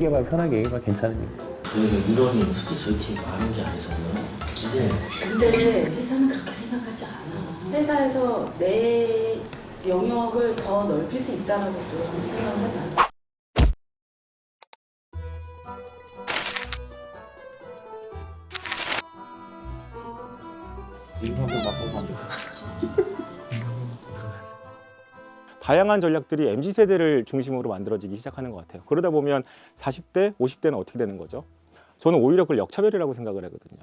얘기해봐요. 편하게 얘기해봐요. 괜찮으니까. 저희가 인원이 솔직히 저희 팀 많은 게 아니잖아요. 근데 회사는 그렇게 생각하지 않아. 회사에서 내 영역을 더 넓힐 수 있다라고도 생각을 해요. 다양한 전략들이 MZ세대를 중심으로 만들어지기 시작하는 것 같아요. 그러다 보면 40대, 50대는 어떻게 되는 거죠? 저는 오히려 그걸 역차별이라고 생각을 하거든요.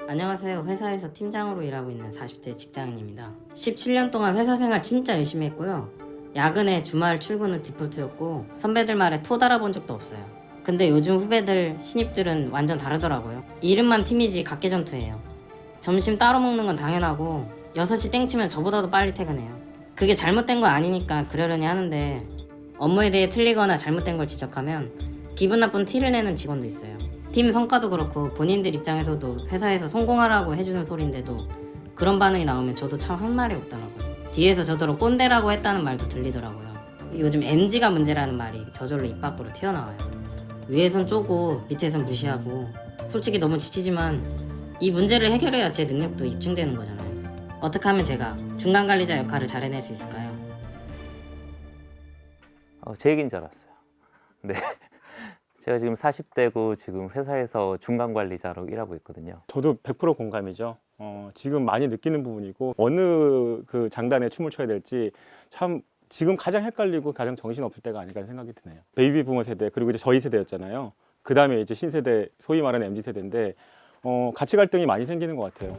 안녕하세요. 회사에서 팀장으로 일하고 있는 40대 직장인입니다. 17년 동안 회사 생활 진짜 열심히 했고요. 야근에 주말 출근은 디폴트였고 선배들 말에 토 달아본 적도 없어요. 근데 요즘 후배들, 신입들은 완전 다르더라고요. 이름만 팀이지 각계전투예요. 점심 따로 먹는 건 당연하고 6시 땡치면 저보다도 빨리 퇴근해요. 그게 잘못된 건 아니니까 그러려니 하는데 업무에 대해 틀리거나 잘못된 걸 지적하면 기분 나쁜 티를 내는 직원도 있어요. 팀 성과도 그렇고 본인들 입장에서도 회사에서 성공하라고 해주는 소린데도 그런 반응이 나오면 저도 참 할 말이 없더라고요. 뒤에서 저더러 꼰대라고 했다는 말도 들리더라고요. 요즘 MZ가 문제라는 말이 저절로 입 밖으로 튀어나와요. 위에선 쪼고 밑에선 무시하고 솔직히 너무 지치지만 이 문제를 해결해야 제 능력도 입증되는 거잖아요. 어떻게 하면 제가 중간관리자 역할을 잘 해낼 수 있을까요? 제 얘기인 줄 알았어요. 네. 제가 지금 40대고 지금 회사에서 중간관리자로 일하고 있거든요. 저도 100% 공감이죠. 지금 많이 느끼는 부분이고 어느 그 장단에 춤을 춰야 될지 참 지금 가장 헷갈리고 가장 정신없을 때가 아닐까 생각이 드네요. 베이비 부머 세대 그리고 이제 저희 세대였잖아요. 그 다음에 이제 신세대 소위 말하는 MZ 세대인데 가치 갈등이 많이 생기는 것 같아요.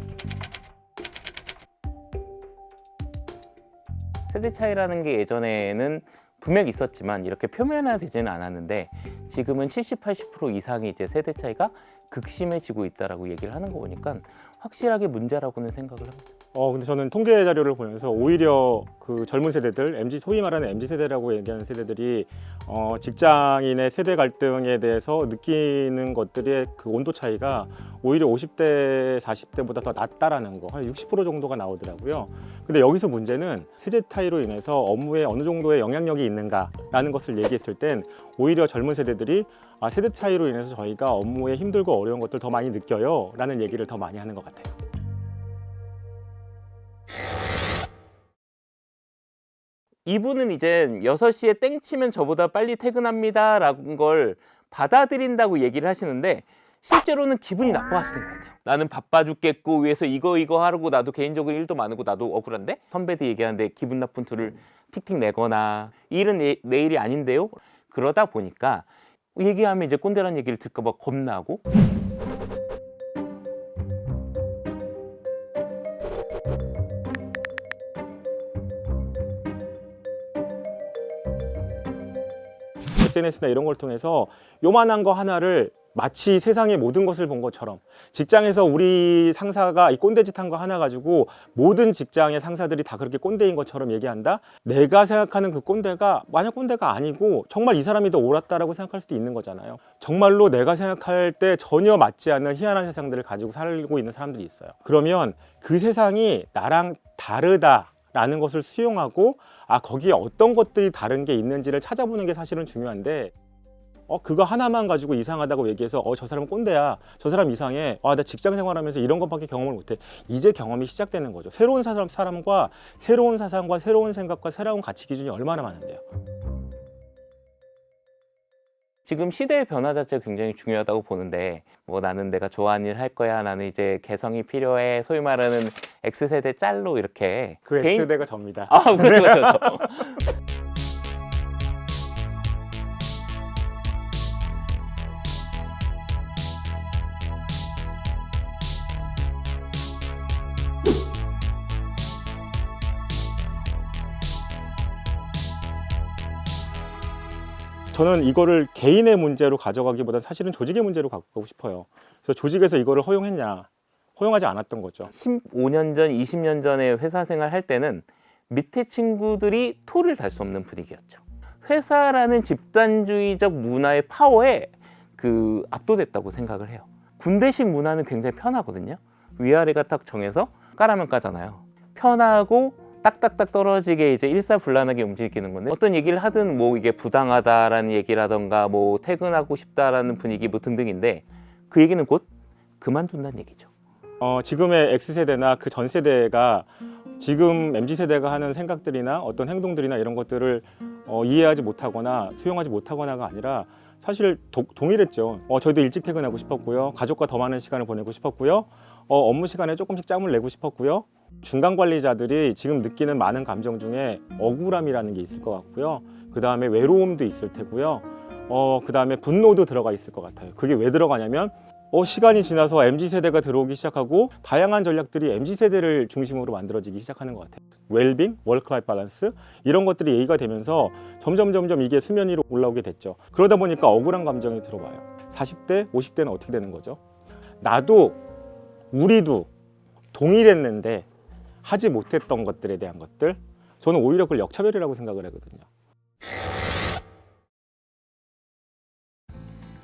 세대 차이라는 게 예전에는 분명히 있었지만 이렇게 표면화되지는 않았는데 지금은 70, 80% 이상이 이제 세대 차이가 극심해지고 있다라고 얘기를 하는 거 보니까 확실하게 문제라고는 생각을 합니다. 근데 저는 통계 자료를 보면서 오히려 그 젊은 세대들, MZ 소위 말하는 MZ 세대라고 얘기하는 세대들이 직장인의 세대 갈등에 대해서 느끼는 것들의 그 온도 차이가 오히려 50대, 40대보다 더 낮다라는 거, 한 60% 정도가 나오더라고요. 근데 여기서 문제는 세대 차이로 인해서 업무에 어느 정도의 영향력이 있는가라는 것을 얘기했을 땐 오히려 젊은 세대들이 세대 차이로 인해서 저희가 업무에 힘들고 어려운 것들 더 많이 느껴요 라는 얘기를 더 많이 하는 것 같아요. 이분은 이제 6시에 땡치면 저보다 빨리 퇴근합니다 라는 걸 받아들인다고 얘기를 하시는데 실제로는 기분이 나빠하시는 것 같아요. 나는 바빠 죽겠고 위해서 이거 하고 나도 개인적으로 일도 많고 나도 억울한데 선배들 얘기하는데 기분 나쁜 투를 틱틱 내거나 일은 내 일이 아닌데요? 그러다 보니까 얘기하면 이제 꼰대라는 얘기를 들까 봐 겁나고 SNS나 이런 걸 통해서 요만한 거 하나를 마치 세상의 모든 것을 본 것처럼 직장에서 우리 상사가 이 꼰대짓 한 거 하나 가지고 모든 직장의 상사들이 다 그렇게 꼰대인 것처럼 얘기한다? 내가 생각하는 그 꼰대가 만약 꼰대가 아니고 정말 이 사람이 더 옳았다라고 생각할 수도 있는 거잖아요. 정말로 내가 생각할 때 전혀 맞지 않는 희한한 세상들을 가지고 살고 있는 사람들이 있어요. 그러면 그 세상이 나랑 다르다라는 것을 수용하고 거기에 어떤 것들이 다른 게 있는지를 찾아보는 게 사실은 중요한데 그거 하나만 가지고 이상하다고 얘기해서 저 사람은 꼰대야, 저 사람 이상해, 나 직장 생활하면서 이런 것밖에 경험을 못해. 이제 경험이 시작되는 거죠. 새로운 사람과 새로운 사상과 새로운 생각과 새로운 가치 기준이 얼마나 많은데요. 지금 시대의 변화 자체가 굉장히 중요하다고 보는데 나는 내가 좋아하는 일 할 거야, 나는 이제 개성이 필요해, 소위 말하는 X세대 짤로 이렇게 그 X세대가 접니다. 그렇죠. 저는 이거를 개인의 문제로 가져가기보다는 사실은 조직의 문제로 가고 싶어요. 그래서 조직에서 이거를 허용했냐? 허용하지 않았던 거죠. 15년 전, 20년 전에 회사 생활 할 때는 밑에 친구들이 토를 달 수 없는 분위기였죠. 회사라는 집단주의적 문화의 파워에 압도됐다고 생각을 해요. 군대식 문화는 굉장히 편하거든요. 위아래가 딱 정해서 까라면 까잖아요. 편하고 딱딱딱 떨어지게 이제 일사불란하게 움직이는 건데, 어떤 얘기를 하든 뭐 이게 부당하다라는 얘기라던가 뭐 퇴근하고 싶다라는 분위기 뭐 등등인데, 그 얘기는 곧 그만둔다는 얘기죠. 지금의 X세대나 그 전 세대가 지금 MZ세대가 하는 생각들이나 어떤 행동들이나 이런 것들을 이해하지 못하거나 수용하지 못하거나가 아니라 사실 동일했죠. 저희도 일찍 퇴근하고 싶었고요. 가족과 더 많은 시간을 보내고 싶었고요. 업무 시간에 조금씩 짬을 내고 싶었고요. 중간 관리자들이 지금 느끼는 많은 감정 중에 억울함이라는 게 있을 것 같고요. 그 다음에 외로움도 있을 테고요. 그 다음에 분노도 들어가 있을 것 같아요. 그게 왜 들어가냐면 시간이 지나서 MZ세대가 들어오기 시작하고 다양한 전략들이 MZ세대를 중심으로 만들어지기 시작하는 것 같아요. 웰빙, 워크라이프 밸런스 이런 것들이 얘기가 되면서 점점 이게 수면 위로 올라오게 됐죠. 그러다 보니까 억울한 감정이 들어와요. 40대, 50대는 어떻게 되는 거죠? 나도 우리도 동일했는데 하지 못했던 것들에 대한 것들, 저는 오히려 그걸 역차별이라고 생각을 하거든요.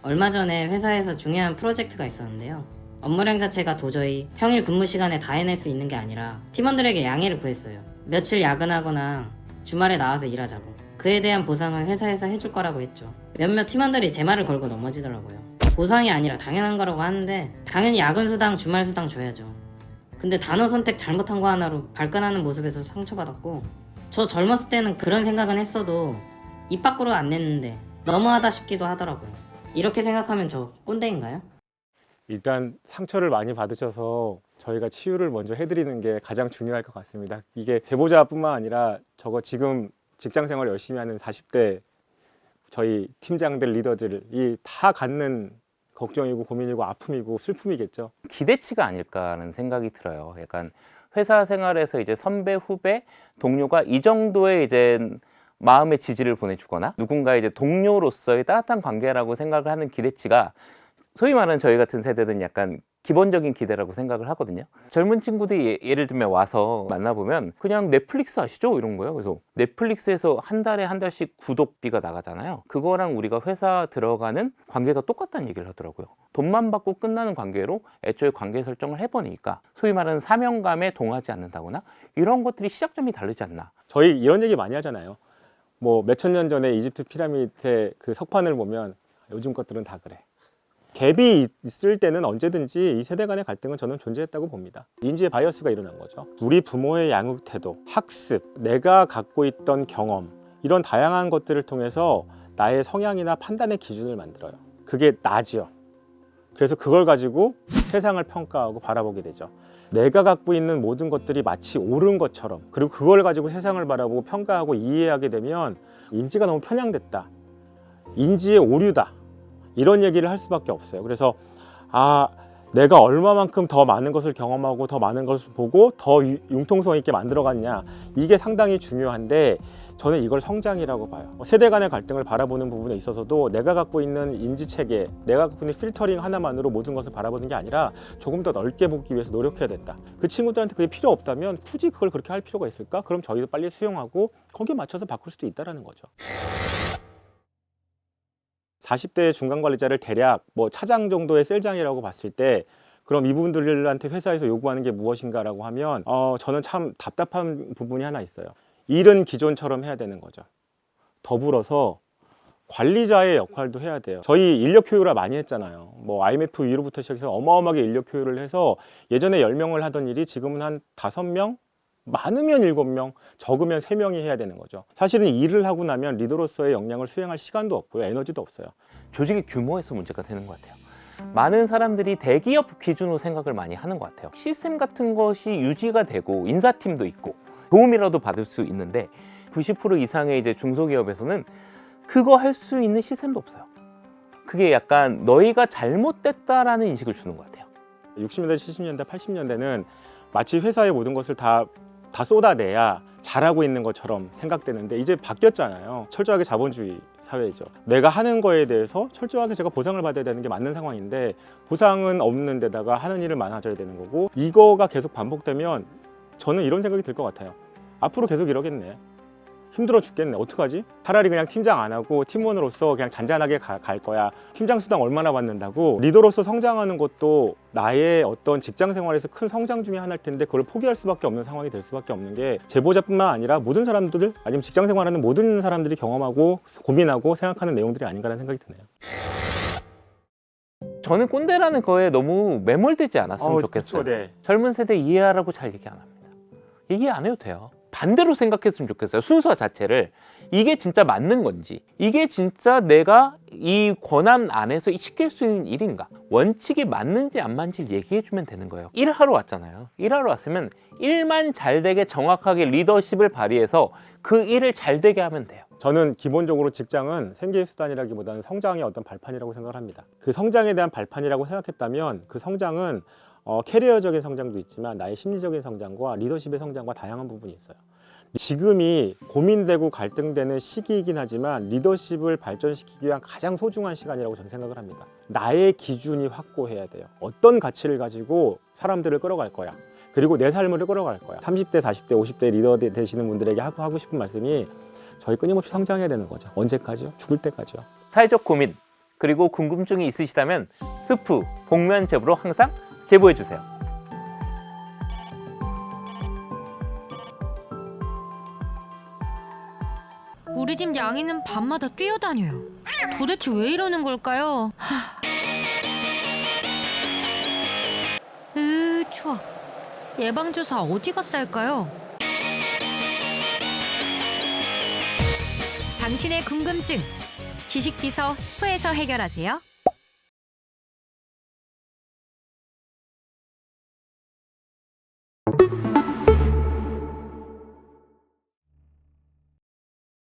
얼마 전에 회사에서 중요한 프로젝트가 있었는데요. 업무량 자체가 도저히 평일 근무 시간에 다 해낼 수 있는 게 아니라 팀원들에게 양해를 구했어요. 며칠 야근하거나 주말에 나와서 일하자고. 그에 대한 보상을 회사에서 해줄 거라고 했죠. 몇몇 팀원들이 제 말을 걸고 넘어지더라고요. 보상이 아니라 당연한 거라고 하는데 당연히 야근 수당, 주말 수당 줘야죠. 근데 단어 선택 잘못한 거 하나로 발끈하는 모습에서 상처받았고, 저 젊었을 때는 그런 생각은 했어도 입 밖으로 안 냈는데 너무하다 싶기도 하더라고요. 이렇게 생각하면 저 꼰대인가요? 일단 상처를 많이 받으셔서 저희가 치유를 먼저 해드리는 게 가장 중요할 것 같습니다. 이게 제보자뿐만 아니라 저거 지금 직장생활 열심히 하는 40대 저희 팀장들, 리더들이 다 갖는 걱정이고 고민이고 아픔이고 슬픔이겠죠. 기대치가 아닐까라는 생각이 들어요. 약간 회사 생활에서 이제 선배, 후배, 동료가 이 정도의 이제 마음의 지지를 보내주거나 누군가 이제 동료로서의 따뜻한 관계라고 생각을 하는 기대치가, 소위 말하는 저희 같은 세대는 약간 기본적인 기대라고 생각을 하거든요. 젊은 친구들이 예를 들면 와서 만나보면 그냥 넷플릭스 아시죠? 이런 거예요. 그래서 넷플릭스에서 한 달에 한 달씩 구독비가 나가잖아요. 그거랑 우리가 회사 들어가는 관계가 똑같다는 얘기를 하더라고요. 돈만 받고 끝나는 관계로 애초에 관계 설정을 해버리니까 소위 말하는 사명감에 동하지 않는다거나 이런 것들이 시작점이 다르지 않나. 저희 이런 얘기 많이 하잖아요. 뭐 몇천 년 전에 이집트 피라미드의 그 석판을 보면 요즘 것들은 다 그래. 갭이 있을 때는 언제든지 이 세대 간의 갈등은 저는 존재했다고 봅니다. 인지의 바이어스가 일어난 거죠. 우리 부모의 양육 태도, 학습, 내가 갖고 있던 경험, 이런 다양한 것들을 통해서 나의 성향이나 판단의 기준을 만들어요. 그게 나지요. 그래서 그걸 가지고 세상을 평가하고 바라보게 되죠. 내가 갖고 있는 모든 것들이 마치 옳은 것처럼, 그리고 그걸 가지고 세상을 바라보고 평가하고 이해하게 되면 인지가 너무 편향됐다, 인지의 오류다, 이런 얘기를 할 수밖에 없어요. 그래서 내가 얼마만큼 더 많은 것을 경험하고 더 많은 것을 보고 더 융통성 있게 만들어갔냐, 이게 상당히 중요한데 저는 이걸 성장이라고 봐요. 세대 간의 갈등을 바라보는 부분에 있어서도 내가 갖고 있는 인지체계, 내가 갖고 있는 필터링 하나만으로 모든 것을 바라보는 게 아니라 조금 더 넓게 보기 위해서 노력해야 된다. 그 친구들한테 그게 필요 없다면 굳이 그걸 그렇게 할 필요가 있을까? 그럼 저희도 빨리 수용하고 거기에 맞춰서 바꿀 수도 있다는 거죠. 40대 중간 관리자를 대략 뭐 차장 정도의 셀장이라고 봤을 때, 그럼 이분들한테 회사에서 요구하는 게 무엇인가라고 하면 저는 참 답답한 부분이 하나 있어요. 일은 기존처럼 해야 되는 거죠. 더불어서 관리자의 역할도 해야 돼요. 저희 인력 효율화 많이 했잖아요. 뭐 IMF 이후로부터 시작해서 어마어마하게 인력 효율을 해서 예전에 10명을 하던 일이 지금은 한 5명? 많으면 7명, 적으면 3명이 해야 되는 거죠. 사실은 일을 하고 나면 리더로서의 역량을 수행할 시간도 없고요, 에너지도 없어요. 조직의 규모에서 문제가 되는 것 같아요. 많은 사람들이 대기업 기준으로 생각을 많이 하는 것 같아요. 시스템 같은 것이 유지가 되고 인사팀도 있고 도움이라도 받을 수 있는데 90% 이상의 이제 중소기업에서는 그거 할 수 있는 시스템도 없어요. 그게 약간 너희가 잘못됐다라는 인식을 주는 것 같아요. 60년대, 70년대, 80년대는 마치 회사의 모든 것을 다 쏟아내야 잘하고 있는 것처럼 생각되는데 이제 바뀌었잖아요. 철저하게 자본주의 사회죠. 내가 하는 거에 대해서 철저하게 제가 보상을 받아야 되는 게 맞는 상황인데 보상은 없는 데다가 하는 일을 많아져야 되는 거고, 이거가 계속 반복되면 저는 이런 생각이 들 것 같아요. 앞으로 계속 이러겠네. 힘들어 죽겠네. 어떡하지? 차라리 그냥 팀장 안 하고 팀원으로서 그냥 잔잔하게 갈 거야. 팀장 수당 얼마나 받는다고. 리더로서 성장하는 것도 나의 어떤 직장 생활에서 큰 성장 중에 하나일 텐데 그걸 포기할 수밖에 없는 상황이 될 수밖에 없는 게 제보자뿐만 아니라 모든 사람들 아니면 직장 생활하는 모든 사람들이 경험하고 고민하고 생각하는 내용들이 아닌가라는 생각이 드네요. 저는 꼰대라는 거에 너무 매몰되지 않았으면 좋겠어요. 그쵸, 네. 젊은 세대 이해하라고 잘 얘기 안 합니다. 얘기 안 해도 돼요. 반대로 생각했으면 좋겠어요. 순서 자체를. 이게 진짜 맞는 건지, 이게 진짜 내가 이 권한 안에서 시킬 수 있는 일인가, 원칙이 맞는지 안 맞는지 얘기해주면 되는 거예요. 일하러 왔잖아요. 일하러 왔으면 일만 잘 되게 정확하게 리더십을 발휘해서 그 일을 잘 되게 하면 돼요. 저는 기본적으로 직장은 생계의 수단이라기보다는 성장의 어떤 발판이라고 생각을 합니다. 그 성장에 대한 발판이라고 생각했다면 그 성장은 캐리어적인 성장도 있지만 나의 심리적인 성장과 리더십의 성장과 다양한 부분이 있어요. 지금이 고민되고 갈등되는 시기이긴 하지만 리더십을 발전시키기 위한 가장 소중한 시간이라고 저는 생각을 합니다. 나의 기준이 확고해야 돼요. 어떤 가치를 가지고 사람들을 끌어갈 거야. 그리고 내 삶을 끌어갈 거야. 30대, 40대, 50대 리더 되시는 분들에게 하고 싶은 말씀이 저희 끊임없이 성장해야 되는 거죠. 언제까지요? 죽을 때까지요. 사회적 고민 그리고 궁금증이 있으시다면 스프 복면 제보로 항상 제보해 주세요. 우리 집 양이는 밤마다 뛰어다녀요. 도대체 왜 이러는 걸까요? 추워. 예방주사 어디 갔어 할까요? 당신의 궁금증 지식비서 스프에서 해결하세요.